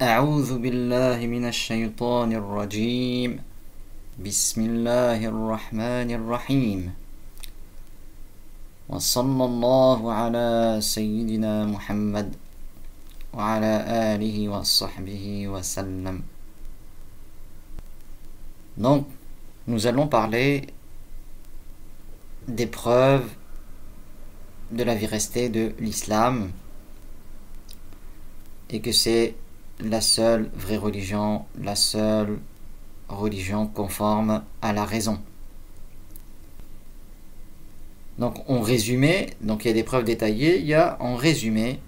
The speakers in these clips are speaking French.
أعوذ بالله من الشيطان الرجيم بسم الله الرحمن الرحيم وصلى الله على سيدنا محمد وعلى آله وصحبه وسلم. Donc, nous allons parler des preuves de la véracité de l'islam et que c'est la seule vraie religion, la seule religion conforme à la raison. Donc en résumé, donc il y a des preuves détaillées, il y a en résumé,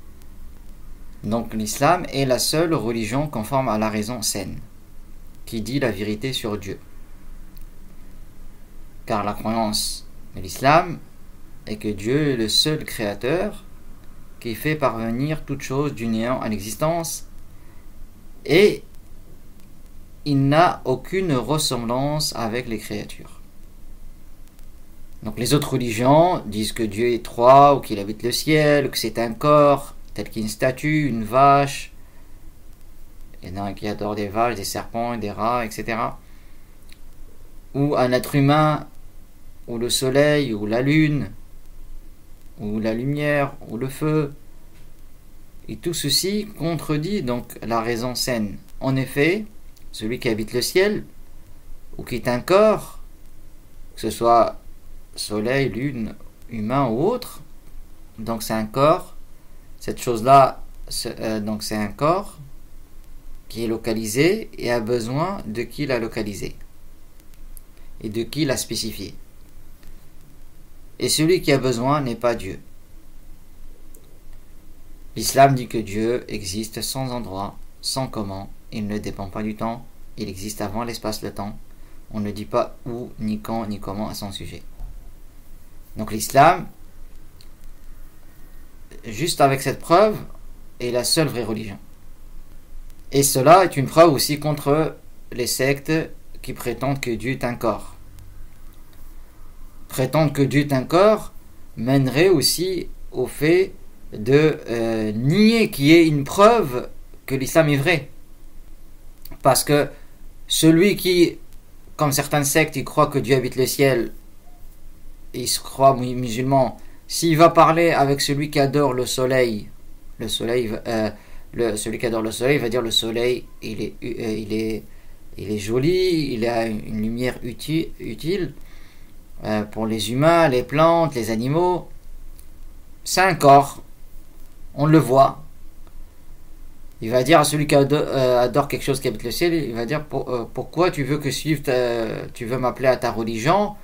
donc l'islam est la seule religion conforme à la raison saine, qui dit la vérité sur Dieu. Car la croyance de l'islam est que Dieu est le seul créateur qui fait parvenir toute chose du néant à l'existence et il n'a aucune ressemblance avec les créatures. Donc les autres religions disent que Dieu est trois, ou qu'il habite le ciel, ou que c'est un corps, tel qu'une statue, une vache. Il y en a qui adorent des vaches, des serpents, des rats, etc. Ou un être humain, ou le soleil, ou la lune, ou la lumière, ou le feu. Et tout ceci contredit donc la raison saine. En effet, celui qui habite le ciel, ou qui est un corps, que ce soit soleil, lune, humain ou autre, donc c'est un corps, cette chose-là, donc c'est un corps qui est localisé et a besoin de qui l'a localisé et de qui l'a spécifié. Et celui qui a besoin n'est pas Dieu. L'islam dit que Dieu existe sans endroit, sans comment, il ne dépend pas du temps, il existe avant l'espace, le temps. On ne dit pas où, ni quand, ni comment à son sujet. Donc l'islam, juste avec cette preuve, est la seule vraie religion. Et cela est une preuve aussi contre les sectes qui prétendent que Dieu est un corps. Prétendre que Dieu est un corps mènerait aussi au fait de nier qu'il y ait une preuve que l'islam est vrai. Parce que celui qui, comme certaines sectes, il croit que Dieu habite le ciel, il se croit musulman, s'il va parler avec celui qui adore le soleil, celui qui adore le soleil va dire le soleil, il est joli, il a une lumière utile pour les humains, les plantes, les animaux. C'est un corps. On le voit. Il va dire à celui qui adore quelque chose qui habite le ciel, il va dire pourquoi tu veux tu veux m'appeler à ta religion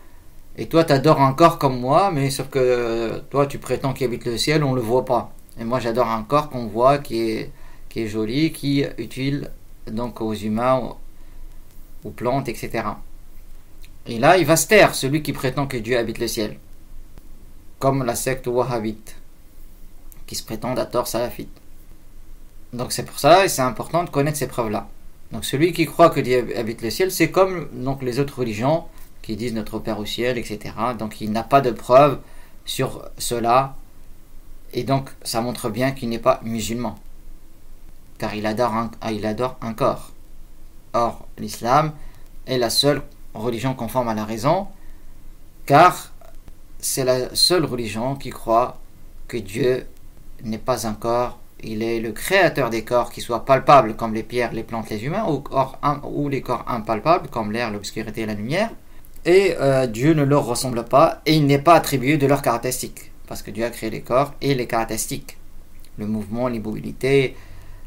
et toi tu adores un corps comme moi, mais sauf que toi tu prétends qu'il habite le ciel, on le voit pas. Et moi j'adore un corps qu'on voit qui est joli, qui est utile donc aux humains, aux plantes, etc. Et là il va se taire, celui qui prétend que Dieu habite le ciel. Comme la secte wahhabite, qui se prétendent à tort salafite. Donc c'est pour ça, et c'est important de connaître ces preuves-là. Donc celui qui croit que Dieu habite le ciel, c'est comme donc les autres religions qui disent notre Père au ciel, etc. Donc il n'a pas de preuve sur cela, et donc ça montre bien qu'il n'est pas musulman, car il adore un corps. Or, l'islam est la seule religion conforme à la raison, car c'est la seule religion qui croit que Dieu n'est pas un corps, il est le créateur des corps qui soient palpables comme les pierres, les plantes, les humains, ou les corps impalpables comme l'air, l'obscurité et la lumière. Et Dieu ne leur ressemble pas et il n'est pas attribué de leurs caractéristiques, parce que Dieu a créé les corps et les caractéristiques, le mouvement, l'immobilité,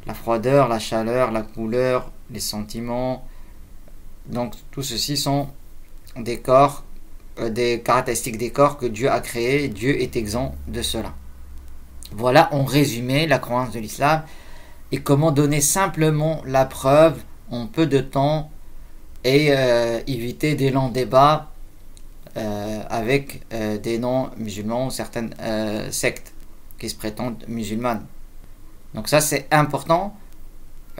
la froideur, la chaleur, la couleur, les sentiments. Donc tout ceci sont des corps, des caractéristiques des corps que Dieu a créés. Dieu est exempt de cela. Voilà en résumé la croyance de l'islam et comment donner simplement la preuve en peu de temps et éviter des longs débats avec des non-musulmans ou certaines sectes qui se prétendent musulmanes. Donc ça c'est important,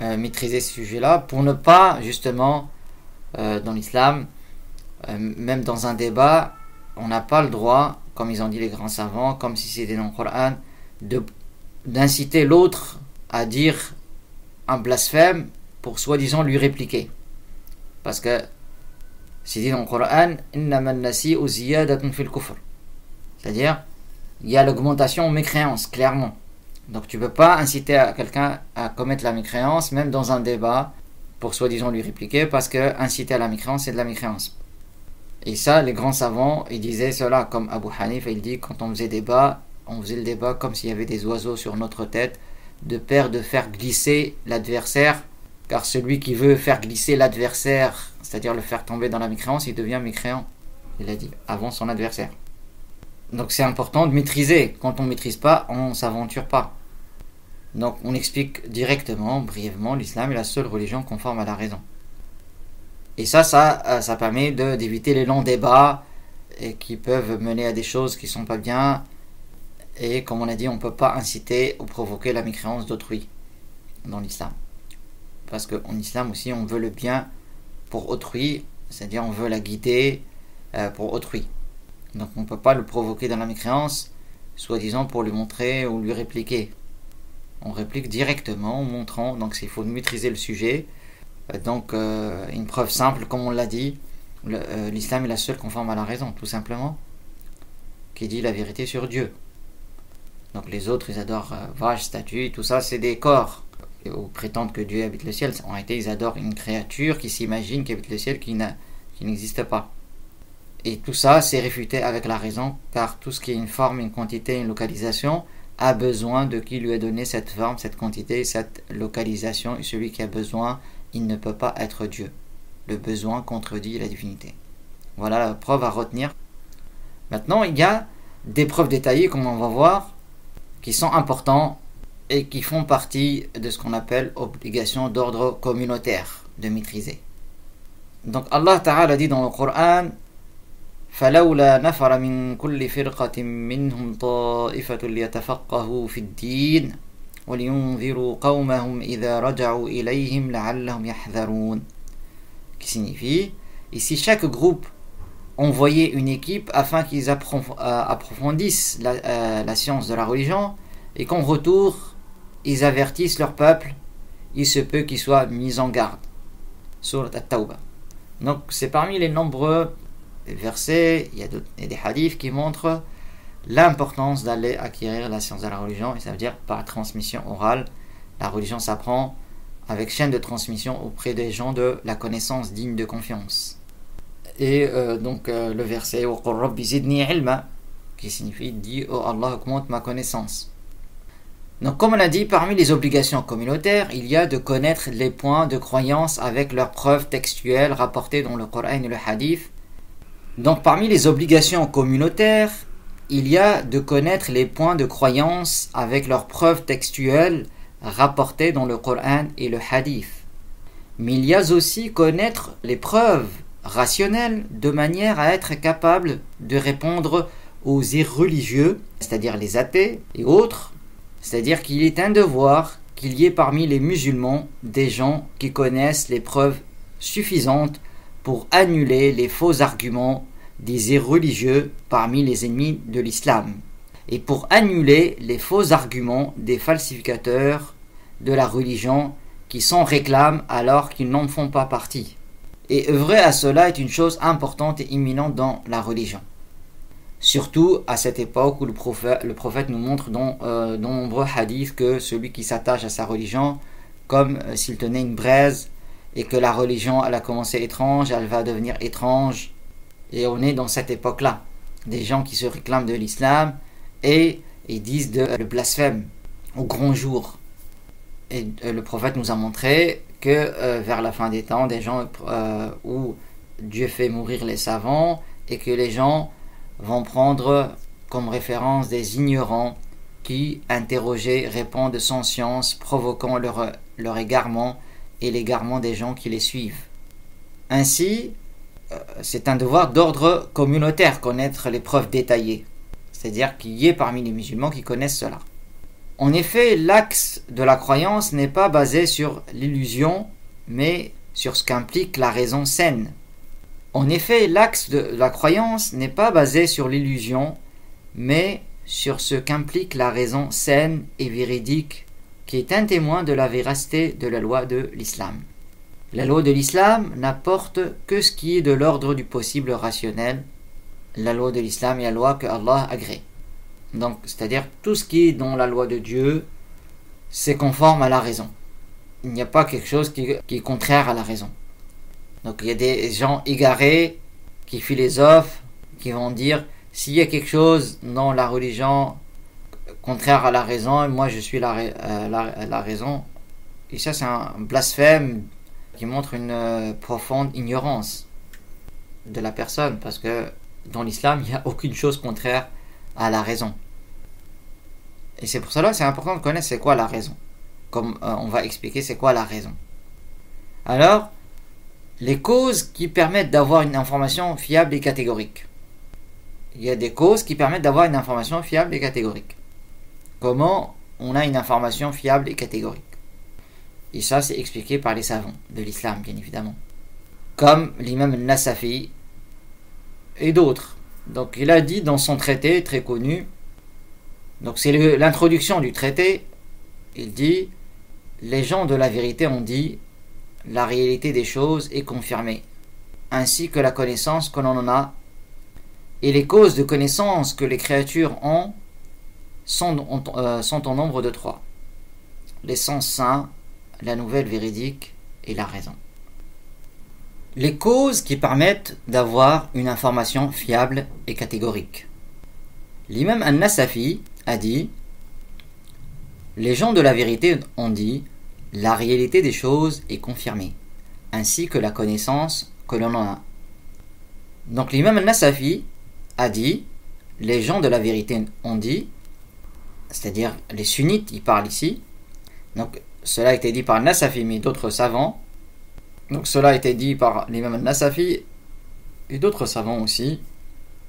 maîtriser ce sujet-là pour ne pas justement dans l'islam, même dans un débat, on n'a pas le droit, comme ils ont dit les grands savants, comme si c'était dans le Coran, d'inciter l'autre à dire un blasphème pour soi-disant lui répliquer. Parce que c'est dit dans le Coran, innama an-nasi'u ziyadatun fil kufr. C'est-à-dire, il y a l'augmentation en mécréance, clairement. Donc tu ne peux pas inciter à quelqu'un à commettre la mécréance, même dans un débat, pour soi-disant lui répliquer, parce que inciter à la mécréance, c'est de la mécréance. Et ça, les grands savants, ils disaient cela, comme Abu Hanif, il dit, quand on faisait débat, on faisait le débat comme s'il y avait des oiseaux sur notre tête, de peur de faire glisser l'adversaire, car celui qui veut faire glisser l'adversaire, c'est-à-dire le faire tomber dans la mécréance, il devient mécréant, il a dit, avant son adversaire. Donc c'est important de maîtriser. Quand on ne maîtrise pas, on ne s'aventure pas. Donc on explique directement, brièvement, l'islam est la seule religion conforme à la raison. Et ça permet d'éviter les longs débats et qui peuvent mener à des choses qui ne sont pas bien. Et comme on a dit, on ne peut pas inciter ou provoquer la mécréance d'autrui dans l'islam. Parce qu'en islam aussi, on veut le bien pour autrui, c'est-à-dire on veut la guider pour autrui. Donc on ne peut pas le provoquer dans la mécréance, soi-disant pour lui montrer ou lui répliquer. On réplique directement en montrant, donc il faut maîtriser le sujet. Donc une preuve simple, comme on l'a dit, l'islam est la seule conforme à la raison, tout simplement, qui dit la vérité sur Dieu. Donc les autres, ils adorent vaches, statues, tout ça, c'est des corps. Ou prétendent que Dieu habite le ciel. En réalité, ils adorent une créature qui s'imagine qui habite le ciel, qui n'existe pas. Et tout ça, c'est réfuté avec la raison, car tout ce qui est une forme, une quantité, une localisation, a besoin de qui lui a donné cette forme, cette quantité, cette localisation. Et celui qui a besoin, il ne peut pas être Dieu. Le besoin contredit la divinité. Voilà la preuve à retenir. Maintenant, il y a des preuves détaillées, comme on va voir, qui sont importantes et qui font partie de ce qu'on appelle obligation d'ordre communautaire, de maîtriser. Donc Allah Ta'ala dit dans le Coran, فَلَوْلَا نَفَرَ مِنْ كُلِّ فِرْقَةٍ مِّنْهُمْ طَائِفَةٌ لِيَتَفَقَّهُوا فِي الدِّينِ وَلِيُنْذِرُوا قَوْمَهُمْ إِذَا رَجَعُوا إِلَيْهِمْ لَعَلَّهُمْ يَحْذَرُونَ. Qui signifie, ici chaque groupe envoyait une équipe afin qu'ils approfondissent la science de la religion, et qu'en retour, ils avertissent leur peuple, il se peut qu'ils soient mis en garde. Surat At-Tawbah. Donc c'est parmi les nombreux versets, il y a des hadiths qui montrent l'importance d'aller acquérir la science de la religion, et ça veut dire par transmission orale. La religion s'apprend avec chaîne de transmission auprès des gens de la connaissance digne de confiance. Et le verset وَقُلْ رَبِّ زِدْنِي عِلْمًا, qui signifie dit oh Allah, augmente ma connaissance. Donc comme on a dit, parmi les obligations communautaires, il y a de connaître les points de croyance avec leurs preuves textuelles rapportées dans le Coran et le Hadith. Donc parmi les obligations communautaires, il y a de connaître les points de croyance avec leurs preuves textuelles rapportées dans le Coran et le Hadith. Mais il y a aussi connaître les preuves rationnelles de manière à être capable de répondre aux irreligieux, c'est-à-dire les athées et autres. C'est-à-dire qu'il est un devoir qu'il y ait parmi les musulmans des gens qui connaissent les preuves suffisantes pour annuler les faux arguments des irreligieux parmi les ennemis de l'islam, et pour annuler les faux arguments des falsificateurs de la religion qui s'en réclament alors qu'ils n'en font pas partie. Et œuvrer à cela est une chose importante et imminente dans la religion. Surtout à cette époque où le prophète nous montre dans nombreux hadiths que celui qui s'attache à sa religion, comme s'il tenait une braise, et que la religion elle a commencé étrange, elle va devenir étrange. Et on est dans cette époque-là. Des gens qui se réclament de l'islam et disent le blasphème au grand jour. Et le prophète nous a montré que vers la fin des temps, des gens où Dieu fait mourir les savants et que les gens vont prendre comme référence des ignorants qui, interrogés, répondent sans science, provoquant leur égarement et l'égarement des gens qui les suivent. Ainsi, c'est un devoir d'ordre communautaire, connaître les preuves détaillées. C'est-à-dire qu'il y ait parmi les musulmans qui connaissent cela. En effet, l'axe de la croyance n'est pas basé sur l'illusion, mais sur ce qu'implique la raison saine. En effet, l'axe de la croyance n'est pas basé sur l'illusion, mais sur ce qu'implique la raison saine et véridique qui est un témoin de la véracité de la loi de l'islam. La loi de l'islam n'apporte que ce qui est de l'ordre du possible rationnel. La loi de l'islam est la loi que Allah agrée. Donc, c'est-à-dire tout ce qui est dans la loi de Dieu, c'est conforme à la raison. Il n'y a pas quelque chose qui est contraire à la raison. Donc il y a des gens égarés qui philosophent, qui vont dire s'il y a quelque chose dans la religion contraire à la raison, moi je suis la raison. Et ça c'est un blasphème qui montre une profonde ignorance de la personne, parce que dans l'islam il n'y a aucune chose contraire à la raison. Et c'est pour cela que c'est important de connaître c'est quoi la raison. Comme on va expliquer c'est quoi la raison. Alors, les causes qui permettent d'avoir une information fiable et catégorique. Il y a des causes qui permettent d'avoir une information fiable et catégorique. Comment on a une information fiable et catégorique? Et ça, c'est expliqué par les savants de l'islam, bien évidemment. Comme l'imam al-Nasafi et d'autres. Donc, il a dit dans son traité très connu, donc c'est l'introduction du traité, il dit « Les gens de la vérité ont dit « La réalité des choses est confirmée, ainsi que la connaissance que l'on en a, et les causes de connaissance que les créatures ont sont au nombre de 3. Les sens saints, la nouvelle véridique et la raison. » Les causes qui permettent d'avoir une information fiable et catégorique. L'imam al-Nasafi a dit « Les gens de la vérité ont dit « La réalité des choses est confirmée, ainsi que la connaissance que l'on en a. » Donc l'imam al-Nasafi a dit « Les gens de la vérité ont dit », c'est-à-dire les sunnites, il parle ici. Donc cela a été dit par al-Nasafi, mais d'autres savants. Donc cela a été dit par l'imam al-Nasafi et d'autres savants aussi.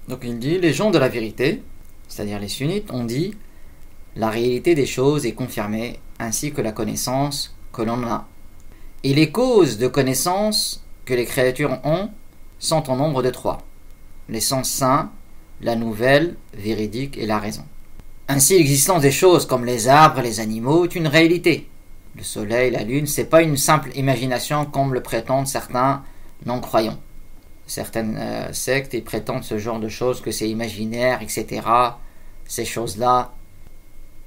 Donc il dit « Les gens de la vérité », c'est-à-dire les sunnites, ont dit « La réalité des choses est confirmée, ainsi que la connaissance que l'on a. Et les causes de connaissance que les créatures ont sont en nombre de 3. Les sens saints, la nouvelle, véridique et la raison. Ainsi l'existence des choses comme les arbres, les animaux est une réalité. Le soleil, la lune, c'est pas une simple imagination comme le prétendent certains non-croyants. Certaines sectes ils prétendent ce genre de choses, que c'est imaginaire, etc. Ces choses-là,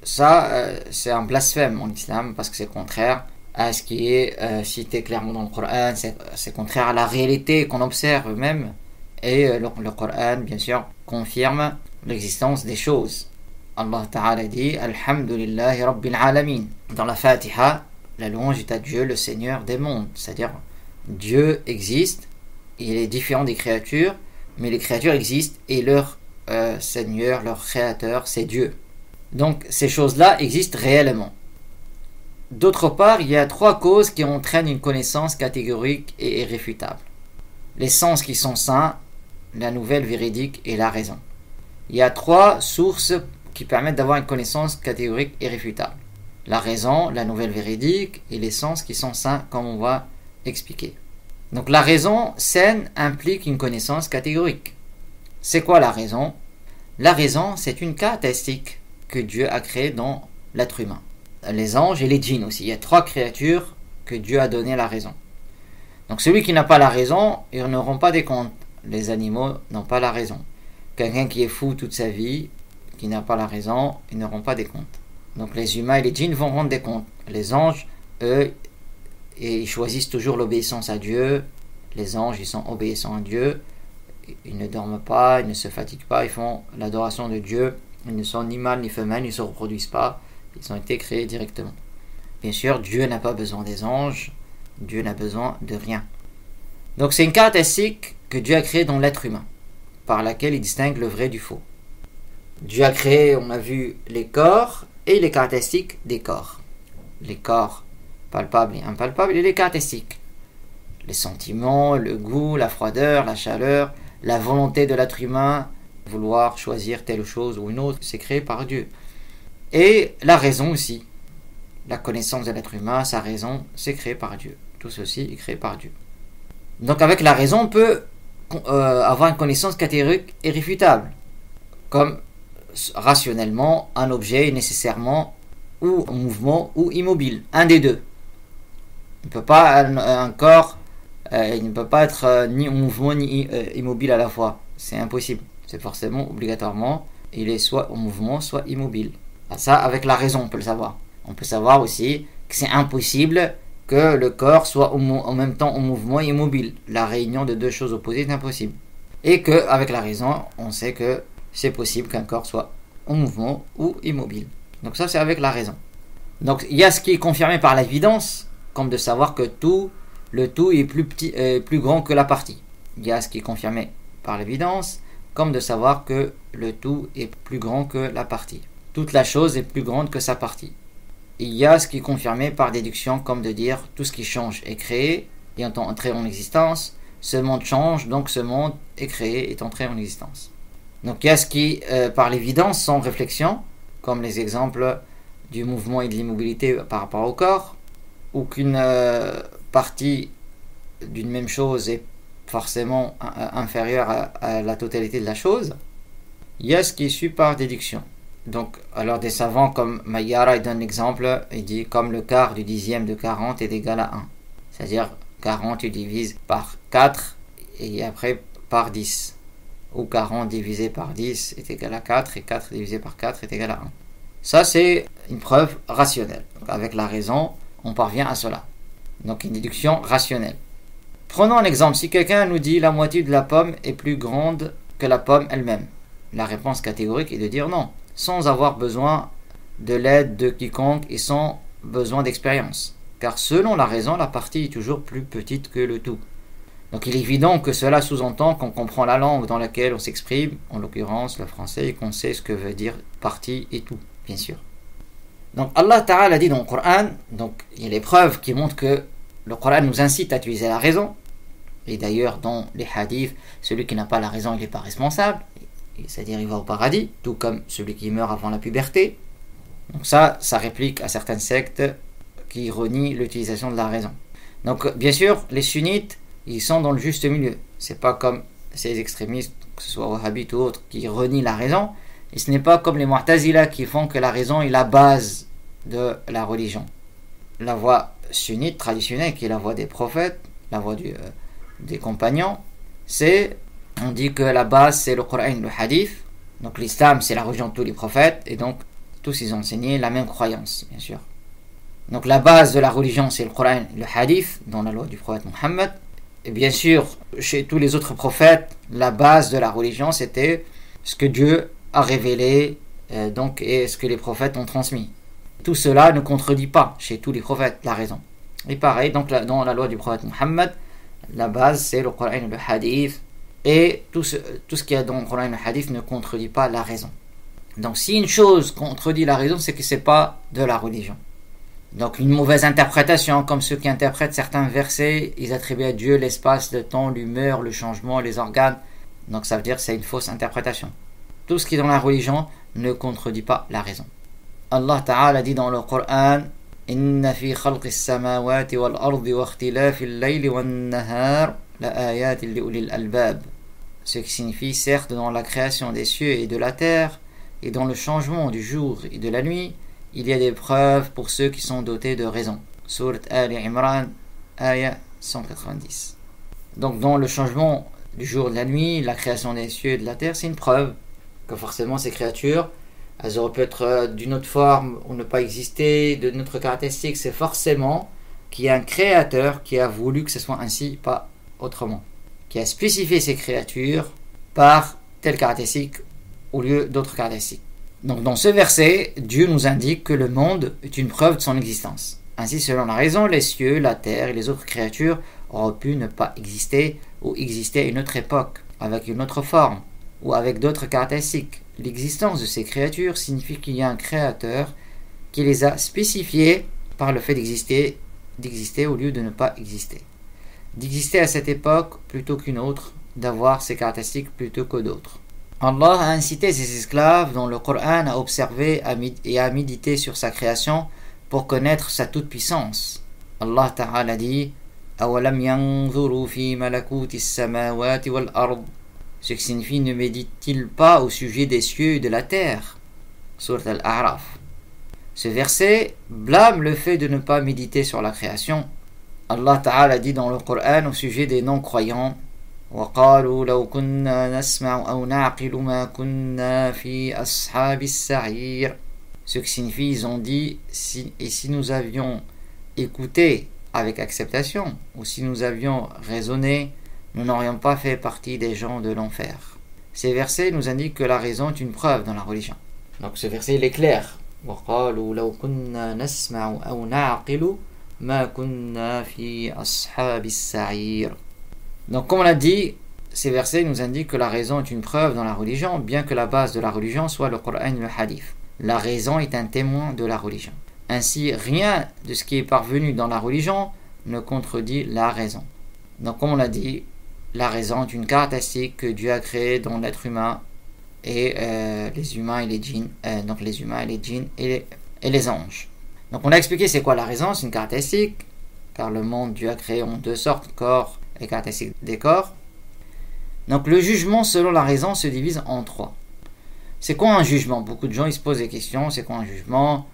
ça c'est un blasphème en islam parce que c'est contraire à ce qui est cité clairement dans le Coran, c'est contraire à la réalité qu'on observe même, et le Coran bien sûr confirme l'existence des choses. Allah Ta'ala dit Alhamdulillahi Rabbil Alamin. Dans la Fatiha, la louange est à Dieu, le Seigneur des mondes, c'est-à-dire Dieu existe, il est différent des créatures, mais les créatures existent et leur Seigneur, leur Créateur, c'est Dieu. Donc ces choses-là existent réellement. D'autre part, il y a 3 causes qui entraînent une connaissance catégorique et irréfutable. Les sens qui sont saints, la nouvelle véridique et la raison. Il y a 3 sources qui permettent d'avoir une connaissance catégorique et irréfutable. La raison, la nouvelle véridique et les sens qui sont saints, comme on va expliquer. Donc la raison saine implique une connaissance catégorique. C'est quoi la raison? La raison, c'est une caractéristique que Dieu a créée dans l'être humain. Les anges et les djinns aussi. Il y a 3 créatures que Dieu a donné la raison. Donc celui qui n'a pas la raison, ils n'auront pas des comptes. Les animaux n'ont pas la raison. Quelqu'un qui est fou toute sa vie, qui n'a pas la raison, ils n'auront pas des comptes. Donc les humains et les djinns vont rendre des comptes. Les anges, eux, ils choisissent toujours l'obéissance à Dieu. Les anges, ils sont obéissants à Dieu. Ils ne dorment pas, ils ne se fatiguent pas, ils font l'adoration de Dieu. Ils ne sont ni mâles ni femelles, ils ne se reproduisent pas. Ils ont été créés directement. Bien sûr, Dieu n'a pas besoin des anges. Dieu n'a besoin de rien. Donc c'est une caractéristique que Dieu a créée dans l'être humain, par laquelle il distingue le vrai du faux. Dieu a créé, on a vu, les corps et les caractéristiques des corps. Les corps palpables et impalpables et les caractéristiques. Les sentiments, le goût, la froideur, la chaleur, la volonté de l'être humain, vouloir choisir telle chose ou une autre, c'est créé par Dieu. Et la raison aussi. La connaissance de l'être humain, sa raison, c'est créé par Dieu. Tout ceci est créé par Dieu. Donc avec la raison, on peut avoir une connaissance catégorique et irréfutable. Comme rationnellement, un objet est nécessairement ou en mouvement ou immobile, un des deux. Il peut pas un corps, il ne peut pas être ni en mouvement ni immobile à la fois. C'est impossible. C'est forcément, obligatoirement, il est soit en mouvement, soit immobile. Ça, avec la raison, on peut le savoir. On peut savoir aussi que c'est impossible que le corps soit en même temps en mouvement et immobile. La réunion de deux choses opposées est impossible. Et qu'avec la raison, on sait que c'est possible qu'un corps soit en mouvement ou immobile. Donc ça, c'est avec la raison. Donc il y a ce qui est confirmé par l'évidence, comme de savoir que le tout est plus grand que la partie. Il y a ce qui est confirmé par l'évidence, comme de savoir que le tout est plus grand que la partie. Toute la chose est plus grande que sa partie. Il y a ce qui est confirmé par déduction, comme de dire tout ce qui change est créé et est entré en existence. Ce monde change, donc ce monde est créé et est entré en existence. Donc il y a ce qui, par l'évidence, sans réflexion, comme les exemples du mouvement et de l'immobilité par rapport au corps, ou qu'une partie d'une même chose est forcément inférieure à la totalité de la chose. Il y a ce qui est su par déduction. Donc, alors des savants comme Mayara, il donne l'exemple, il dit comme le quart du dixième de 40 est égal à 1. C'est-à-dire 40 tu divises par 4 et après par 10. Ou 40 divisé par 10 est égal à 4 et 4 divisé par 4 est égal à 1. Ça, c'est une preuve rationnelle. Donc, avec la raison, on parvient à cela. Donc, une déduction rationnelle. Prenons un exemple. Si quelqu'un nous dit la moitié de la pomme est plus grande que la pomme elle-même, la réponse catégorique est de dire non, sans avoir besoin de l'aide de quiconque et sans besoin d'expérience. Car selon la raison, la partie est toujours plus petite que le tout. Donc il est évident que cela sous-entend qu'on comprend la langue dans laquelle on s'exprime, en l'occurrence le français, et qu'on sait ce que veut dire partie et tout, bien sûr. Donc Allah Ta'ala dit dans le Coran, donc il y a les preuves qui montrent que le Coran nous incite à utiliser la raison. Et d'ailleurs dans les hadiths, celui qui n'a pas la raison, il n'est pas responsable. C'est-à-dire il va au paradis, tout comme celui qui meurt avant la puberté. Donc ça réplique à certaines sectes qui renient l'utilisation de la raison. Donc bien sûr, les sunnites, ils sont dans le juste milieu. C'est pas comme ces extrémistes, que ce soit wahhabites ou autres, qui renient la raison. Et ce n'est pas comme les mu'tazila qui font que la raison est la base de la religion. La voie sunnite traditionnelle, qui est la voie des prophètes, la voie des compagnons, on dit que la base c'est le Coran et le Hadith. Donc l'islam c'est la religion de tous les prophètes, et donc tous ils ont enseigné la même croyance, bien sûr. Donc la base de la religion c'est le Coran et le Hadith, dans la loi du prophète Mohammed. Et bien sûr, chez tous les autres prophètes, la base de la religion c'était ce que Dieu a révélé, donc, et ce que les prophètes ont transmis. Tout cela ne contredit pas chez tous les prophètes la raison. Et pareil, donc dans la loi du prophète Mohammed, la base c'est le Coran et le Hadith, et tout ce qu'il y a dans le Coran et le Hadith ne contredit pas la raison. Donc si une chose contredit la raison, c'est que c'est pas de la religion. Donc une mauvaise interprétation, comme ceux qui interprètent certains versets, ils attribuent à Dieu l'espace, le temps, l'humeur, le changement, les organes. Donc ça veut dire que c'est une fausse interprétation. Tout ce qui est dans la religion ne contredit pas la raison. Allah Ta'ala dit dans le Coran: Inna fi khalqis samawati wal ardi wa ikhtilafil layli wan nahar la ayatin li ulil albab. Ce qui signifie certes dans la création des cieux et de la terre et dans le changement du jour et de la nuit, il y a des preuves pour ceux qui sont dotés de raison. Sourate Ali Imran, ayah 190. Donc dans le changement du jour et de la nuit, la création des cieux et de la terre, c'est une preuve que forcément ces créatures, elles auraient pu être d'une autre forme ou ne pas exister, de notre caractéristique. C'est forcément qu'il y a un créateur qui a voulu que ce soit ainsi, pas autrement, qui a spécifié ces créatures par telle caractéristique au lieu d'autres caractéristiques. Donc dans ce verset, Dieu nous indique que le monde est une preuve de son existence. Ainsi, selon la raison, les cieux, la terre et les autres créatures auraient pu ne pas exister ou exister à une autre époque, avec une autre forme ou avec d'autres caractéristiques. L'existence de ces créatures signifie qu'il y a un créateur qui les a spécifiées par le fait d'exister au lieu de ne pas exister. D'exister à cette époque plutôt qu'une autre, d'avoir ces caractéristiques plutôt que d'autres. Allah a incité ses esclaves dans le Coran à observer et à méditer sur sa création pour connaître sa toute-puissance. Allah Ta'ala dit: Awalam yanzuru fi malakutis samawati wal ard. Ce qui signifie: ne médite-t-il pas au sujet des cieux et de la terre? Sourate Al-A'raf. Ce verset blâme le fait de ne pas méditer sur la création. Allah Ta'ala dit dans le Coran au sujet des non-croyants: وَقَالُوا لَوْ كُنَّا نَسْمَعُ أَوْ نَعْقِلُ مَا كُنَّا فِي أَصْحَابِ السَّعِيرِ. Ce qui signifie, ils ont dit, si nous avions écouté avec acceptation, ou si nous avions raisonné, nous n'aurions pas fait partie des gens de l'enfer. Ces versets nous indiquent que la raison est une preuve dans la religion. Donc ce verset il est clair. وَقَالُوا لَوْ كُنَّا نَسْمَعُ أَوْ نَعْقِلُ مَا كُنَّا فِي أَصْحَابِ السَّعِيرِ. Donc comme on l'a dit, ces versets nous indiquent que la raison est une preuve dans la religion, bien que la base de la religion soit le Coran et le Hadith. La raison est un témoin de la religion. Ainsi, rien de ce qui est parvenu dans la religion ne contredit la raison. Donc comme on l'a dit, la raison est une caractéristique que Dieu a créée dans l'être humain et les humains et les djinns, donc les humains et les djinns et les anges. Donc on a expliqué c'est quoi la raison, c'est une caractéristique, car le monde Dieu a créé en deux sortes, corps et caractéristiques des corps. Donc le jugement selon la raison se divise en trois. C'est quoi un jugement? Beaucoup de gens ils se posent des questions, c'est quoi un jugement?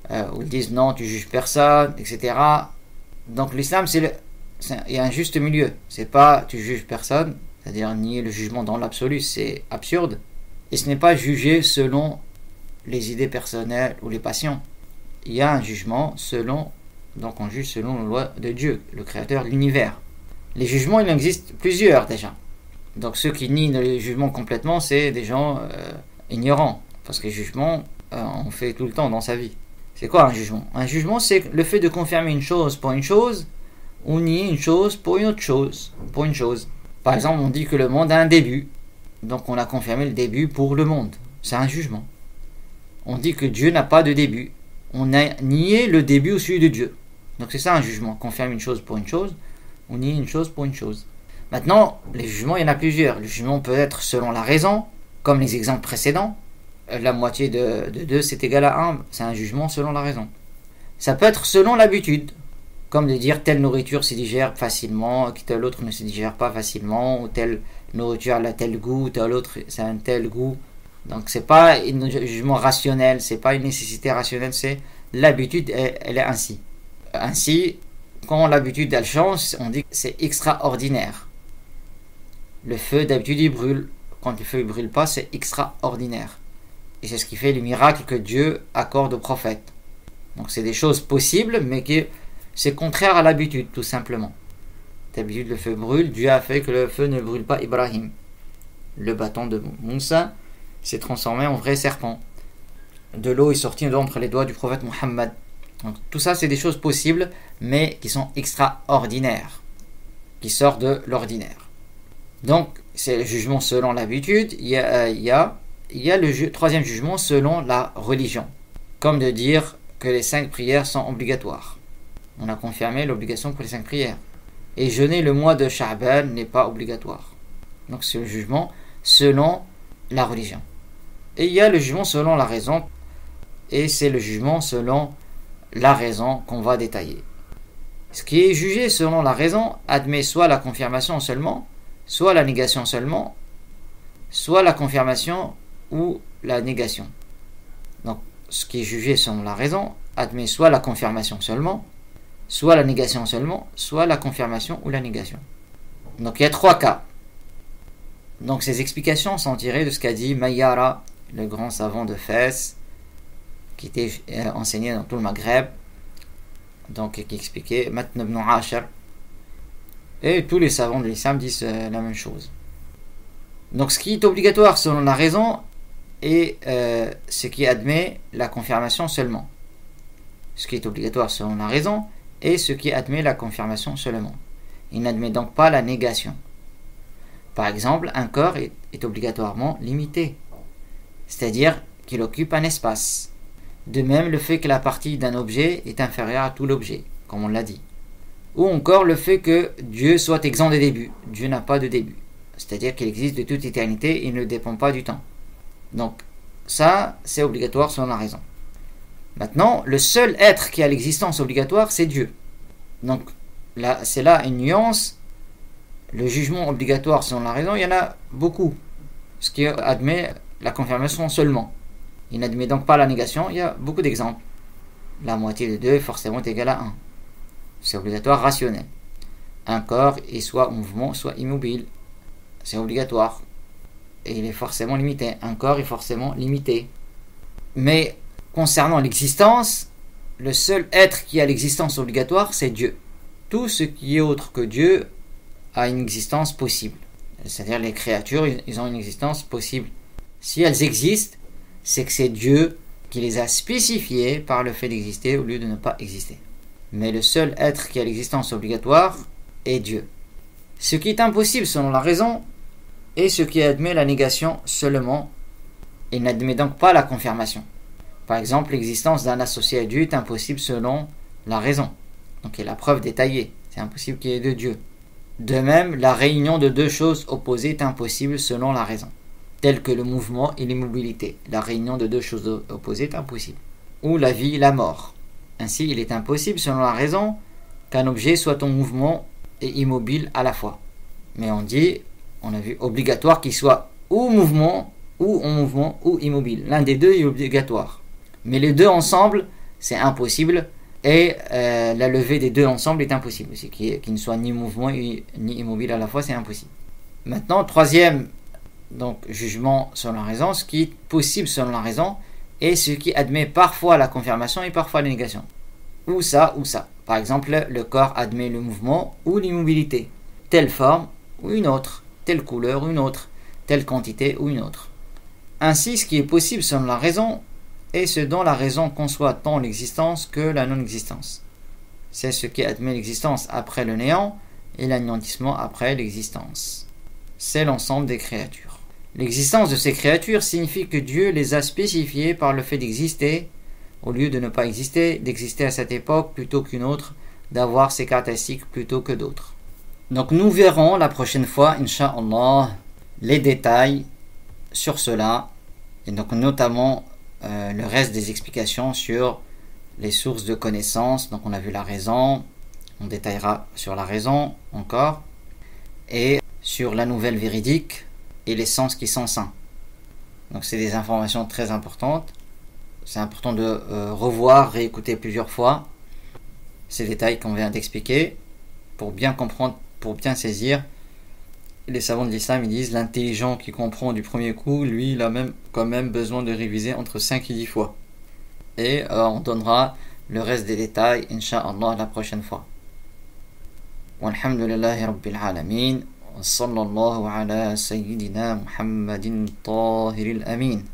Ou ils disent non, tu juges personne, etc. Donc l'islam il y a un juste milieu. C'est pas tu juges personne, c'est-à-dire nier le jugement dans l'absolu, c'est absurde. Et ce n'est pas juger selon les idées personnelles ou les passions. Il y a un jugement donc on juge selon la loi de Dieu, le créateur de l'univers. Les jugements, il en existe plusieurs déjà. Donc ceux qui nient le jugement complètement, c'est des gens ignorants. Parce que les jugements, on fait tout le temps dans sa vie. C'est quoi un jugement? Un jugement, c'est le fait de confirmer une chose pour une chose, ou nier une chose pour une autre chose. Par exemple, on dit que le monde a un début. Donc on a confirmé le début pour le monde. C'est un jugement. On dit que Dieu n'a pas de début. On a nié le début au sujet de Dieu. Donc c'est ça un jugement. Confirmer une chose pour une chose, ou nier une chose pour une chose. Maintenant, les jugements, il y en a plusieurs. Le jugement peut être selon la raison, comme les exemples précédents. La moitié de 2, c'est égal à 1. C'est un jugement selon la raison. Ça peut être selon l'habitude, comme de dire telle nourriture se digère facilement, telle autre ne se digère pas facilement, ou telle nourriture a tel goût, telle autre c'est un tel goût. Donc c'est pas un jugement rationnel, c'est pas une nécessité rationnelle, c'est l'habitude, elle est ainsi. Ainsi, quand l'habitude elle change, on dit que c'est extraordinaire. Le feu d'habitude il brûle, quand le feu ne brûle pas, c'est extraordinaire. Et c'est ce qui fait les miracles que Dieu accorde aux prophètes. Donc c'est des choses possibles, mais c'est contraire à l'habitude, tout simplement. D'habitude, le feu brûle, Dieu a fait que le feu ne brûle pas Ibrahim. Le bâton de Moussa s'est transformé en vrai serpent. De l'eau est sortie d'entre les doigts du prophète Mohammed. Donc tout ça, c'est des choses possibles, mais qui sont extraordinaires, qui sortent de l'ordinaire. Donc, c'est le jugement selon l'habitude. Il y a le troisième jugement selon la religion. Comme de dire que les 5 prières sont obligatoires. On a confirmé l'obligation pour les 5 prières. Et jeûner le mois de Sha'ban n'est pas obligatoire. Donc c'est le jugement selon la religion. Et il y a le jugement selon la raison. Et c'est le jugement selon la raison qu'on va détailler. Ce qui est jugé selon la raison admet soit la confirmation seulement, soit la négation seulement, soit la confirmation ou la négation. Donc ce qui est jugé selon la raison admet soit la confirmation seulement, soit la négation seulement, soit la confirmation ou la négation. Donc il y a 3 cas. Donc ces explications sont tirées de ce qu'a dit Mayyara, le grand savant de Fès, qui était enseigné dans tout le Maghreb, donc qui expliquait Matn ibn Ashar. Et tous les savants de l'islam disent la même chose. Donc ce qui est obligatoire selon la raison est ce qui admet la confirmation seulement. Ce qui est obligatoire selon la raison est ce qui admet la confirmation seulement. Il n'admet donc pas la négation. Par exemple, un corps est obligatoirement limité, c'est-à-dire qu'il occupe un espace. De même, le fait que la partie d'un objet est inférieure à tout l'objet, comme on l'a dit. Ou encore le fait que Dieu soit exempt de début. Dieu n'a pas de début. C'est-à-dire qu'il existe de toute éternité et ne dépend pas du temps. Donc, ça, c'est obligatoire selon la raison. Maintenant, le seul être qui a l'existence obligatoire, c'est Dieu. Donc, là, c'est là une nuance. Le jugement obligatoire selon la raison, il y en a beaucoup. Ce qui admet la confirmation seulement. Il n'admet donc pas la négation, il y a beaucoup d'exemples. La moitié de 2 est forcément égale à 1. C'est obligatoire rationnel. Un corps est soit en mouvement, soit immobile. C'est obligatoire. Et il est forcément limité. Un corps est forcément limité. Mais concernant l'existence, le seul être qui a l'existence obligatoire, c'est Dieu. Tout ce qui est autre que Dieu a une existence possible. C'est-à-dire les créatures, ils ont une existence possible. Si elles existent, c'est que c'est Dieu qui les a spécifiées par le fait d'exister au lieu de ne pas exister. Mais le seul être qui a l'existence obligatoire est Dieu. Ce qui est impossible selon la raison est ce qui admet la négation seulement et n'admet donc pas la confirmation. Par exemple, l'existence d'un associé à Dieu est impossible selon la raison. Donc il y a la preuve détaillée. C'est impossible qu'il y ait deux dieux. De même, la réunion de deux choses opposées est impossible selon la raison, telles que le mouvement et l'immobilité. La réunion de deux choses opposées est impossible. Ou la vie et la mort. Ainsi, il est impossible selon la raison qu'un objet soit en mouvement et immobile à la fois. Mais on a vu obligatoire qu'il soit ou mouvement, ou en mouvement, ou immobile. L'un des deux est obligatoire. Mais les deux ensemble, c'est impossible. Et la levée des deux ensemble est impossible. C'est qu'il ne soit ni mouvement ni immobile à la fois, c'est impossible. Maintenant, troisième donc, jugement selon la raison, ce qui est possible selon la raison, et ce qui admet parfois la confirmation et parfois la négation. Ou ça, ou ça. Par exemple, le corps admet le mouvement ou l'immobilité. Telle forme ou une autre. Telle couleur ou une autre. Telle quantité ou une autre. Ainsi, ce qui est possible selon la raison est ce dont la raison conçoit tant l'existence que la non-existence. C'est ce qui admet l'existence après le néant et l'anéantissement après l'existence. C'est l'ensemble des créatures. L'existence de ces créatures signifie que Dieu les a spécifiées par le fait d'exister, au lieu de ne pas exister, d'exister à cette époque plutôt qu'une autre, d'avoir ces caractéristiques plutôt que d'autres. Donc nous verrons la prochaine fois, Inch'Allah, les détails sur cela, et donc notamment le reste des explications sur les sources de connaissances. Donc on a vu la raison, on détaillera sur la raison encore, et sur la nouvelle véridique et les sens qui sont saints. Donc c'est des informations très importantes. C'est important de revoir, réécouter plusieurs fois ces détails qu'on vient d'expliquer pour bien comprendre, pour bien saisir. Les savants de l'islam ils disent l'intelligent qui comprend du premier coup, lui il a quand même besoin de réviser entre 5 et 10 fois. Et on donnera le reste des détails Inch'Allah la prochaine fois. Walhamdulillahi Rabbil Alamin. وصلى الله على سيدنا محمد طاهر الأمين.